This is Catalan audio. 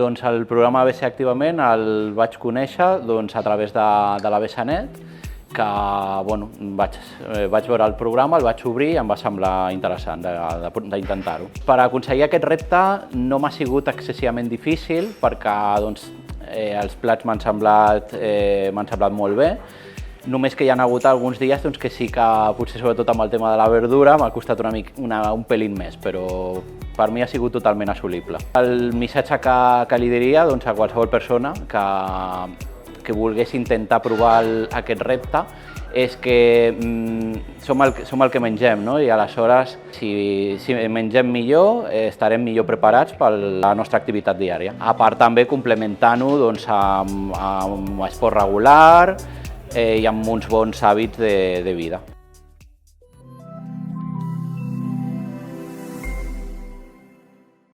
Doncs el programa ABC Activament el vaig conèixer a través de la Besanet, que vaig veure el programa, el vaig obrir i em va semblar interessant d'intentar-ho. Per aconseguir aquest repte no m'ha sigut excessivament difícil perquè els plats m'han semblat molt bé. Només que hi ha hagut alguns dies que sí que, potser sobretot amb el tema de la verdura, m'ha costat un pelín més, però per mi ha sigut totalment assolible. El missatge que li diria a qualsevol persona que volgués intentar provar aquest repte és que som el que mengem, no? I aleshores, si mengem millor, estarem millor preparats per la nostra activitat diària. A part, també complementant-ho amb esport regular i amb uns bons hàbits de vida.